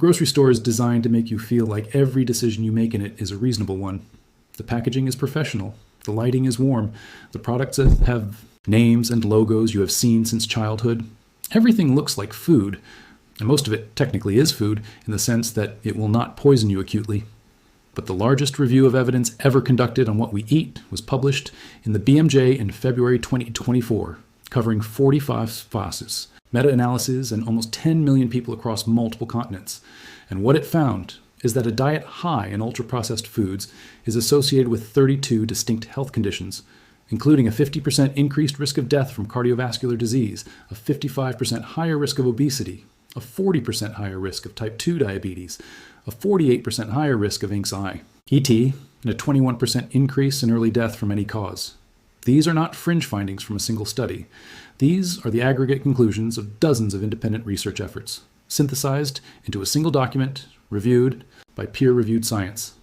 The grocery store is designed to make you feel like every decision you make in it is a reasonable one. The packaging is professional. The lighting is warm. The products have names and logos you have seen since childhood. Everything looks like food, and most of it technically is food in the sense that it will not poison you acutely. But the largest review of evidence ever conducted on what we eat was published in the BMJ in February 2024, covering 45 phases, meta-analyses, and almost 10 million people across multiple continents. And what it found is that a diet high in ultra-processed foods is associated with 32 distinct health conditions, including a 50% increased risk of death from cardiovascular disease, a 55% higher risk of obesity, a 40% higher risk of type 2 diabetes, a 48% higher risk of anxiety, ET, and a 21% increase in early death from any cause. These are not fringe findings from a single study. These are the aggregate conclusions of dozens of independent research efforts, synthesized into a single document, reviewed by peer-reviewed science.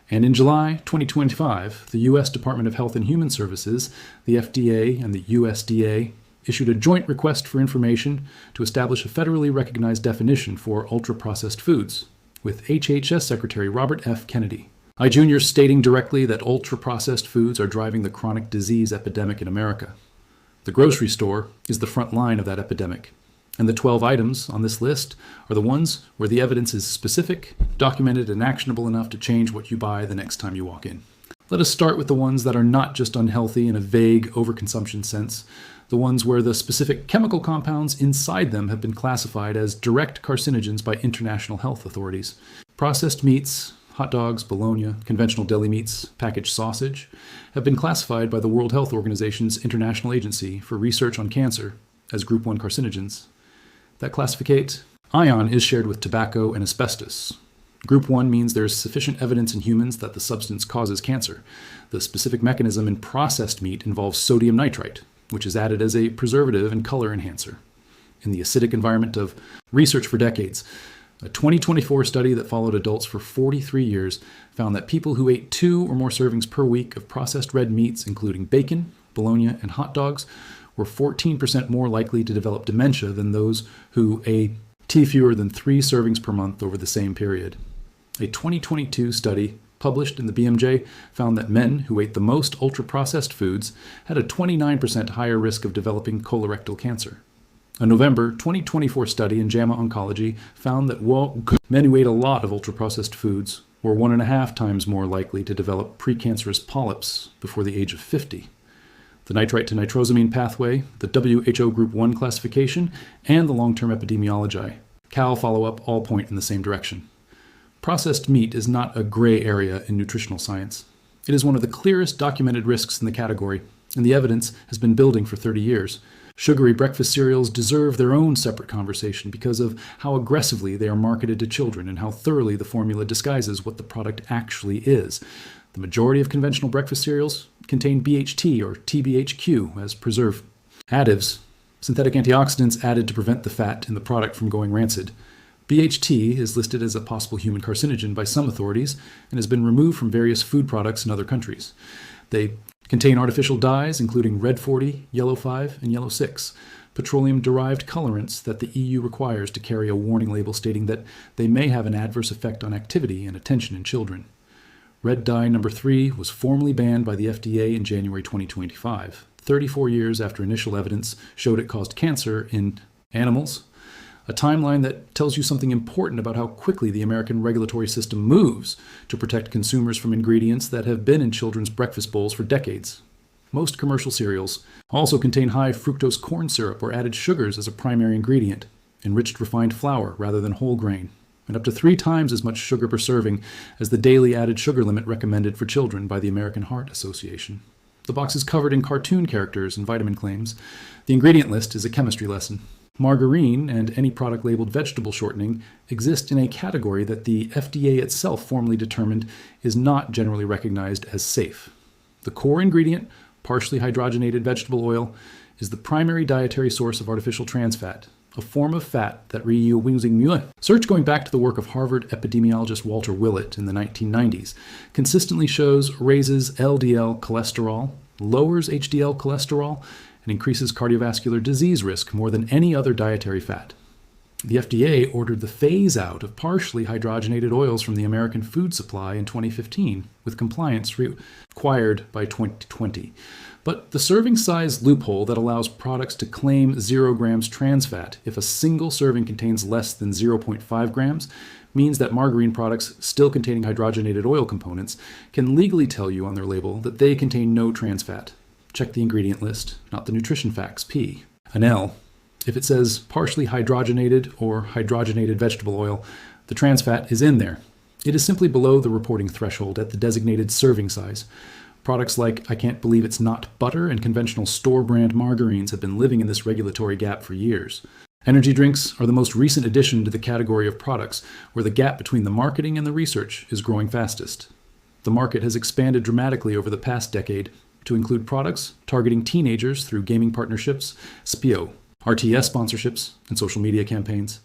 And in July 2025, the U.S. Department of Health and Human Services, the FDA, and the USDA issued a joint request for information to establish a federally recognized definition for ultra-processed foods, with HHS Secretary Robert F. Kennedy. I Jr. stating directly that ultra-processed foods are driving the chronic disease epidemic in America. The grocery store is the front line of that epidemic, and the 12 items on this list are the ones where the evidence is specific, documented, and actionable enough to change what you buy the next time you walk in. Let us start with the ones that are not just unhealthy in a vague overconsumption sense, the ones where the specific chemical compounds inside them have been classified as direct carcinogens by international health authorities. Processed meats, hot dogs, bologna, conventional deli meats, packaged sausage, have been classified by the World Health Organization's International Agency for Research on Cancer as Group 1 carcinogens. That classificate ion is shared with tobacco and asbestos. Group 1 means there is sufficient evidence in humans that the substance causes cancer. The specific mechanism in processed meat involves sodium nitrite, which is added as a preservative and color enhancer. In the acidic environment of research for decades, a 2024 study that followed adults for 43 years found that people who ate 2 or more servings per week of processed red meats, including bacon, bologna, and hot dogs, were 14% more likely to develop dementia than those who ate fewer than 3 servings per month over the same period. A 2022 study published in the BMJ found that men who ate the most ultra-processed foods had a 29% higher risk of developing colorectal cancer. A November 2024 study in JAMA Oncology found that men who ate a lot of ultra-processed foods were 1.5 times more likely to develop precancerous polyps before the age of 50. The nitrite to nitrosamine pathway, the WHO Group 1 classification, and the long-term epidemiology, CAL follow-up all point in the same direction. Processed meat is not a gray area in nutritional science. It is one of the clearest documented risks in the category, and the evidence has been building for 30 years. Sugary breakfast cereals deserve their own separate conversation because of how aggressively they are marketed to children and how thoroughly the formula disguises what the product actually is. The majority of conventional breakfast cereals contain BHT or TBHQ as preservative additives, synthetic antioxidants added to prevent the fat in the product from going rancid. BHT is listed as a possible human carcinogen by some authorities and has been removed from various food products in other countries. They contain artificial dyes, including red 40, yellow 5, and yellow 6, petroleum-derived colorants that the EU requires to carry a warning label stating that they may have an adverse effect on activity and attention in children. Red dye number 3 was formally banned by the FDA in January 2025, 34 years after initial evidence showed it caused cancer in animals, a timeline that tells you something important about how quickly the American regulatory system moves to protect consumers from ingredients that have been in children's breakfast bowls for decades. Most commercial cereals also contain high fructose corn syrup or added sugars as a primary ingredient, enriched refined flour rather than whole grain, and up to 3 times as much sugar per serving as the daily added sugar limit recommended for children by the American Heart Association. The box is covered in cartoon characters and vitamin claims. The ingredient list is a chemistry lesson. Margarine and any product labeled vegetable shortening exist in a category that the FDA itself formally determined is not generally recognized as safe. The core ingredient, partially hydrogenated vegetable oil, is the primary dietary source of artificial trans fat, a form of fat that research going back to the work of Harvard epidemiologist Walter Willett in the 1990s consistently shows raises LDL cholesterol, lowers HDL cholesterol, and increases cardiovascular disease risk more than any other dietary fat. The FDA ordered the phase out of partially hydrogenated oils from the American food supply in 2015, with compliance required by 2020. But the serving size loophole that allows products to claim 0 grams trans fat if a single serving contains less than 0.5 grams means that margarine products still containing hydrogenated oil components can legally tell you on their label that they contain no trans fat. Check the ingredient list, not the nutrition facts, P. An L. If it says partially hydrogenated or hydrogenated vegetable oil, the trans fat is in there. It is simply below the reporting threshold at the designated serving size. Products like I Can't Believe It's Not Butter and conventional store-brand margarines have been living in this regulatory gap for years. Energy drinks are the most recent addition to the category of products where the gap between the marketing and the research is growing fastest. The market has expanded dramatically over the past decade to include products targeting teenagers through gaming partnerships, SPIO, RTS sponsorships, and social media campaigns.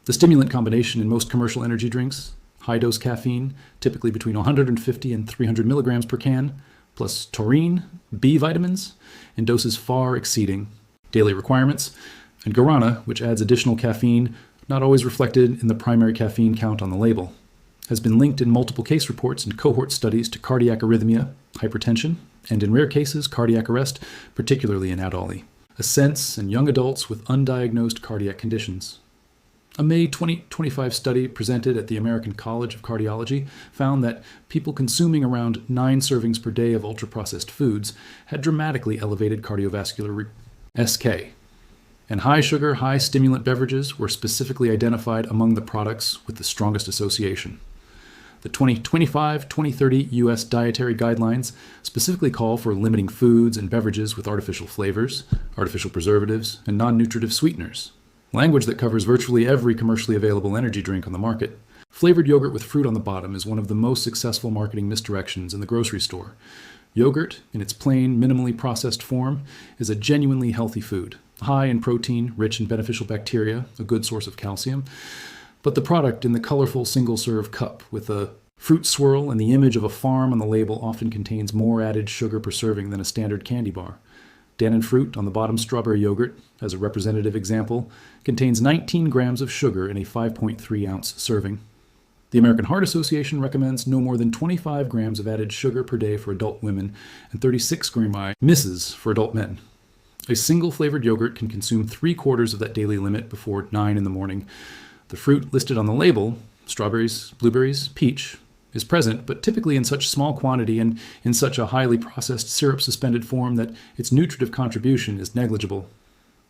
The stimulant combination in most commercial energy drinks, high-dose caffeine, typically between 150 and 300 milligrams per can, plus taurine, B vitamins, in doses far exceeding daily requirements, and guarana, which adds additional caffeine, not always reflected in the primary caffeine count on the label, has been linked in multiple case reports and cohort studies to cardiac arrhythmia, hypertension, and in rare cases, cardiac arrest, particularly in adolescents, ascents, and young adults with undiagnosed cardiac conditions. A May 2025 study presented at the American College of Cardiology found that people consuming around 9 servings per day of ultra-processed foods had dramatically elevated cardiovascular SK, and high-sugar, high-stimulant beverages were specifically identified among the products with the strongest association. The 2025-2030 U.S. dietary guidelines specifically call for limiting foods and beverages with artificial flavors, artificial preservatives, and non-nutritive sweeteners, language that covers virtually every commercially available energy drink on the market. Flavored yogurt with fruit on the bottom is one of the most successful marketing misdirections in the grocery store. Yogurt, in its plain, minimally processed form, is a genuinely healthy food, high in protein, rich in beneficial bacteria, a good source of calcium. But the product in the colorful single-serve cup with a fruit swirl and the image of a farm on the label often contains more added sugar per serving than a standard candy bar. Dannon Fruit on the bottom strawberry yogurt, as a representative example, contains 19 grams of sugar in a 5.3-ounce serving. The American Heart Association recommends no more than 25 grams of added sugar per day for adult women and 36 grams misses for adult men. A single flavored yogurt can consume 3/4 of that daily limit before 9 in the morning. The fruit listed on the label, strawberries, blueberries, peach, is present, but typically in such small quantity and in such a highly processed syrup-suspended form that its nutritive contribution is negligible.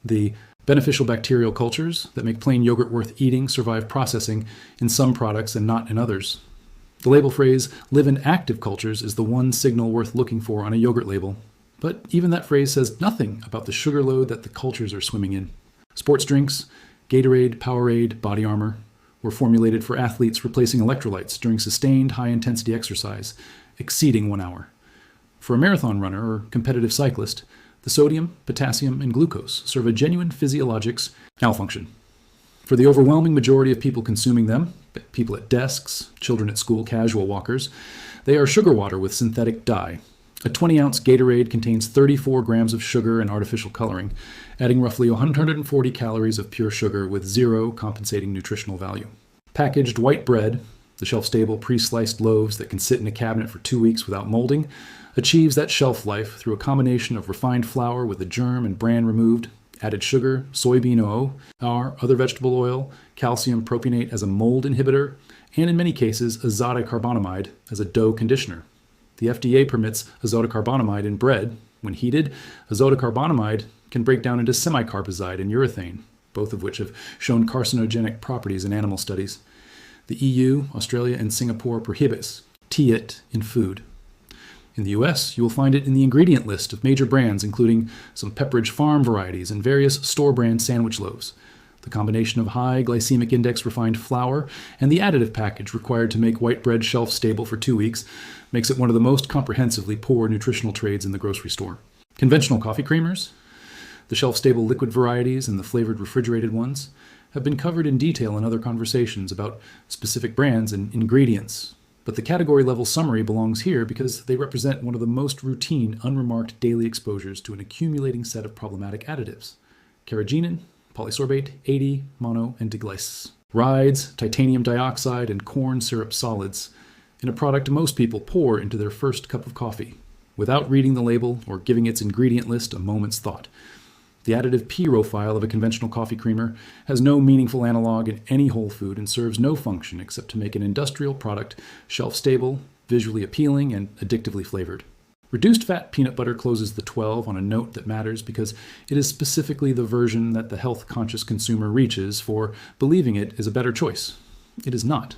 The beneficial bacterial cultures that make plain yogurt worth eating survive processing in some products and not in others. The label phrase, live in active cultures, is the one signal worth looking for on a yogurt label. But even that phrase says nothing about the sugar load that the cultures are swimming in. Sports drinks, Gatorade, Powerade, Body Armor, were formulated for athletes replacing electrolytes during sustained high-intensity exercise, exceeding 1 hour. For a marathon runner or competitive cyclist, the sodium, potassium, and glucose serve a genuine physiologics malfunction. For the overwhelming majority of people consuming them, people at desks, children at school, casual walkers, they are sugar water with synthetic dye. A 20-ounce Gatorade contains 34 grams of sugar and artificial coloring, adding roughly 140 calories of pure sugar with 0 compensating nutritional value. Packaged white bread, the shelf-stable pre-sliced loaves that can sit in a cabinet for 2 weeks without molding, achieves that shelf life through a combination of refined flour with the germ and bran removed, added sugar, soybean oil, or other vegetable oil, calcium propionate as a mold inhibitor, and in many cases azotocarbonamide as a dough conditioner. The FDA permits azotocarbonamide in bread. When heated, azotocarbonamide can break down into semicarbazide and urethane, both of which have shown carcinogenic properties in animal studies. The EU, Australia, and Singapore prohibits it in food. In the US, you will find it in the ingredient list of major brands, including some Pepperidge Farm varieties and various store-brand sandwich loaves. The combination of high glycemic index refined flour and the additive package required to make white bread shelf-stable for 2 weeks makes it one of the most comprehensively poor nutritional trades in the grocery store. Conventional coffee creamers, the shelf-stable liquid varieties and the flavored refrigerated ones, have been covered in detail in other conversations about specific brands and ingredients. But the category-level summary belongs here because they represent one of the most routine, unremarked daily exposures to an accumulating set of problematic additives: carrageenan, polysorbate 80, mono, and diglycis. Rides, titanium dioxide, and corn syrup solids in a product most people pour into their first cup of coffee, without reading the label or giving its ingredient list a moment's thought. The additive P-profile of a conventional coffee creamer has no meaningful analog in any whole food and serves no function except to make an industrial product shelf-stable, visually appealing, and addictively flavored. Reduced fat peanut butter closes the 12 on a note that matters because it is specifically the version that the health-conscious consumer reaches for, believing it is a better choice. It is not.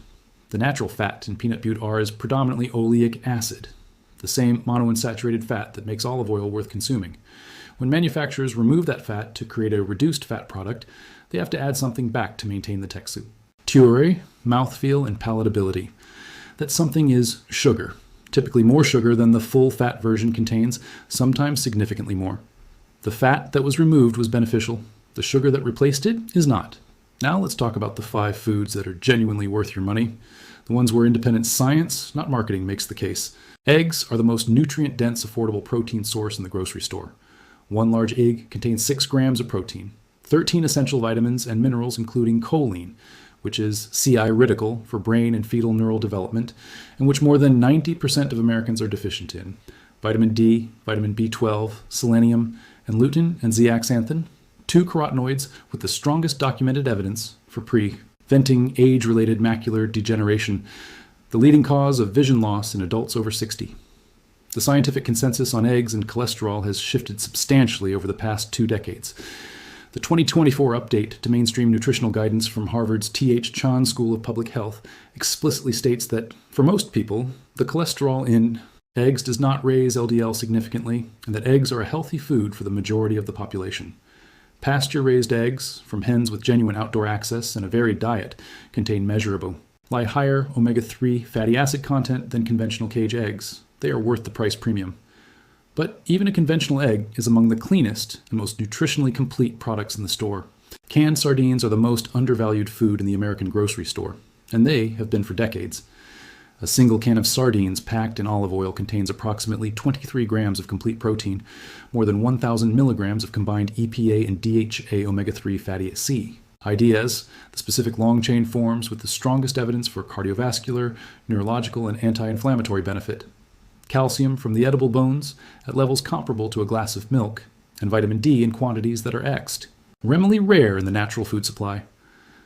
The natural fat in peanut butter is predominantly oleic acid, the same monounsaturated fat that makes olive oil worth consuming. When manufacturers remove that fat to create a reduced fat product, they have to add something back to maintain the texture. Mouthfeel, and palatability. That something is sugar, typically more sugar than the full fat version contains, sometimes significantly more. The fat that was removed was beneficial. The sugar that replaced it is not. Now let's talk about the 5 foods that are genuinely worth your money. The ones where independent science, not marketing, makes the case. Eggs are the most nutrient-dense, affordable protein source in the grocery store. 1 large egg contains 6 grams of protein, 13 essential vitamins and minerals including choline, which is critical for brain and fetal neural development, and which more than 90% of Americans are deficient in. Vitamin D, vitamin B12, selenium, and lutein and zeaxanthin, 2 carotenoids with the strongest documented evidence for preventing age-related macular degeneration, the leading cause of vision loss in adults over 60. The scientific consensus on eggs and cholesterol has shifted substantially over the past 2 decades. The 2024 update to mainstream nutritional guidance from Harvard's T.H. Chan School of Public Health explicitly states that, for most people, the cholesterol in eggs does not raise LDL significantly, and that eggs are a healthy food for the majority of the population. Pasture-raised eggs, from hens with genuine outdoor access and a varied diet, contain measurable, lie higher omega-3 fatty acid content than conventional cage eggs. They are worth the price premium. But even a conventional egg is among the cleanest and most nutritionally complete products in the store. Canned sardines are the most undervalued food in the American grocery store, and they have been for decades. A single can of sardines packed in olive oil contains approximately 23 grams of complete protein, more than 1,000 milligrams of combined EPA and DHA omega-3 fatty acid. IDS, the specific long-chain forms with the strongest evidence for cardiovascular, neurological, and anti-inflammatory benefit. Calcium from the edible bones at levels comparable to a glass of milk, and vitamin D in quantities that are X'd. Remotely rare in the natural food supply.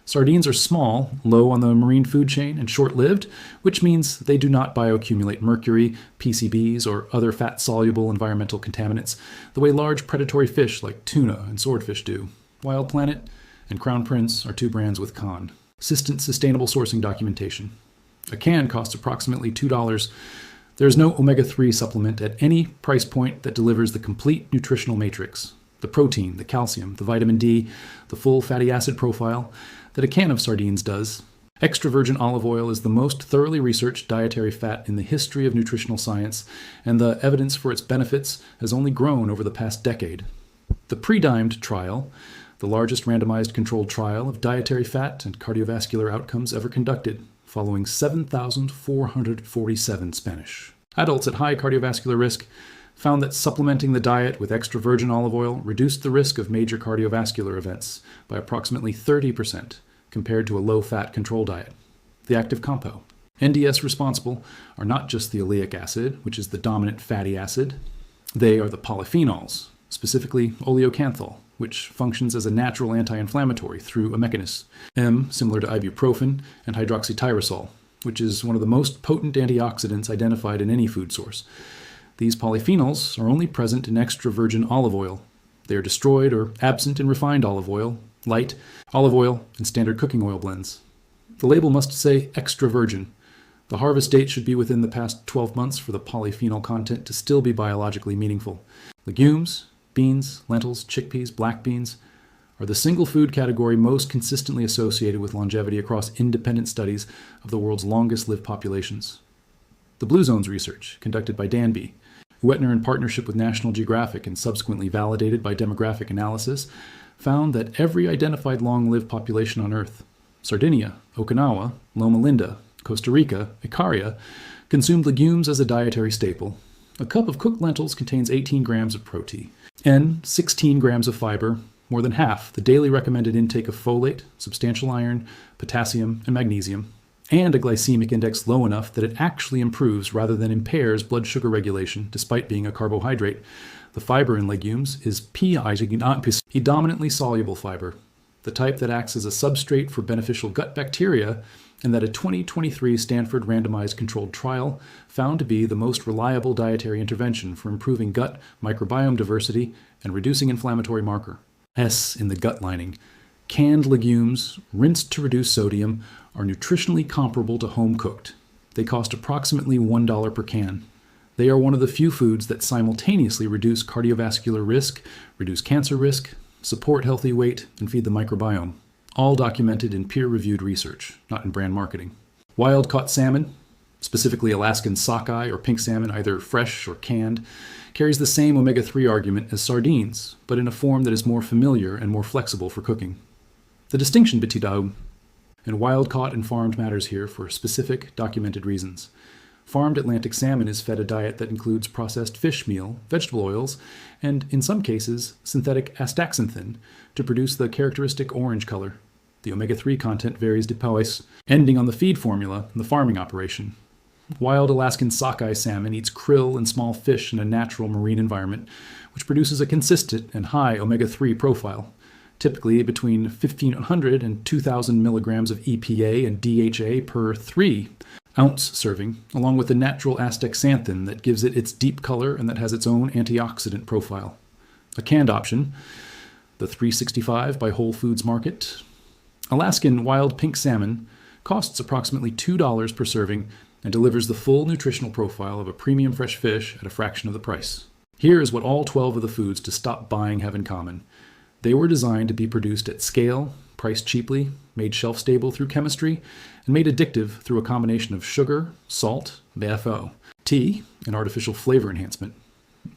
Sardines are small, low on the marine food chain, and short-lived, which means they do not bioaccumulate mercury, PCBs, or other fat-soluble environmental contaminants the way large predatory fish like tuna and swordfish do. Wild Planet and Crown Prince are 2 brands with consistent sustainable sourcing documentation. A can costs approximately $2. There is no omega-3 supplement at any price point that delivers the complete nutritional matrix, the protein, the calcium, the vitamin D, the full fatty acid profile that a can of sardines does. Extra virgin olive oil is the most thoroughly researched dietary fat in the history of nutritional science, and the evidence for its benefits has only grown over the past decade. The pre-dimed trial, the largest randomized controlled trial of dietary fat and cardiovascular outcomes ever conducted, following 7,447 Spanish adults at high cardiovascular risk, found that supplementing the diet with extra virgin olive oil reduced the risk of major cardiovascular events by approximately 30% compared to a low-fat control diet. The active compound. NDS responsible are not just the oleic acid, which is the dominant fatty acid. They are the polyphenols, specifically oleocanthal, which functions as a natural anti-inflammatory through a mechanism. M, similar to ibuprofen, and hydroxytyrosol, which is one of the most potent antioxidants identified in any food source. These polyphenols are only present in extra virgin olive oil. They are destroyed or absent in refined olive oil, light olive oil, and standard cooking oil blends. The label must say extra virgin. The harvest date should be within the past 12 months for the polyphenol content to still be biologically meaningful. Legumes, beans, lentils, chickpeas, black beans are the single food category most consistently associated with longevity across independent studies of the world's longest-lived populations. The Blue Zones research, conducted by Danby, Wetner in partnership with National Geographic and subsequently validated by demographic analysis, found that every identified long-lived population on Earth, Sardinia, Okinawa, Loma Linda, Costa Rica, Icaria, consumed legumes as a dietary staple. A cup of cooked lentils contains 18 grams of protein, N, 16 grams of fiber, more than half the daily recommended intake of folate, substantial iron, potassium, and magnesium, and a glycemic index low enough that it actually improves rather than impairs blood sugar regulation despite being a carbohydrate. The fiber in legumes is predominantly soluble fiber, the type that acts as a substrate for beneficial gut bacteria, and that a 2023 Stanford randomized controlled trial found to be the most reliable dietary intervention for improving gut microbiome diversity and reducing inflammatory marker. S in the gut lining. Canned legumes, rinsed to reduce sodium, are nutritionally comparable to home cooked. They cost approximately $1 per can. They are one of the few foods that simultaneously reduce cardiovascular risk, reduce cancer risk, support healthy weight, and feed the microbiome. All documented in peer-reviewed research, not in brand marketing. Wild-caught salmon, specifically Alaskan sockeye or pink salmon, either fresh or canned, carries the same omega-3 argument as sardines, but in a form that is more familiar and more flexible for cooking. The distinction between and wild-caught and farmed matters here for specific, documented reasons. Farmed Atlantic salmon is fed a diet that includes processed fish meal, vegetable oils, and, in some cases, synthetic astaxanthin to produce the characteristic orange color. The omega-3 content varies depending, ending on the feed formula in the farming operation. Wild Alaskan sockeye salmon eats krill and small fish in a natural marine environment, which produces a consistent and high omega-3 profile, typically between 1,500 and 2,000 milligrams of EPA and DHA per 3-ounce serving, along with the natural astaxanthin that gives it its deep color and that has its own antioxidant profile. A canned option, the 365 by Whole Foods Market. Alaskan wild pink salmon costs approximately $2 per serving and delivers the full nutritional profile of a premium fresh fish at a fraction of the price. Here is what all 12 of the foods to stop buying have in common. They were designed to be produced at scale, priced cheaply, made shelf-stable through chemistry, and made addictive through a combination of sugar, salt, BFO, tea, and artificial flavor enhancement.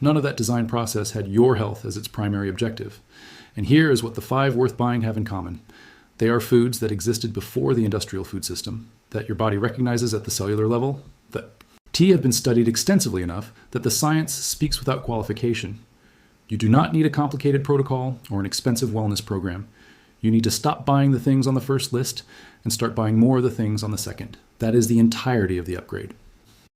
None of that design process had your health as its primary objective. And here is what the 5 worth buying have in common. They are foods that existed before the industrial food system, that your body recognizes at the cellular level, that tea have been studied extensively enough that the science speaks without qualification. You do not need a complicated protocol or an expensive wellness program. You need to stop buying the things on the first list and start buying more of the things on the second. That is the entirety of the upgrade.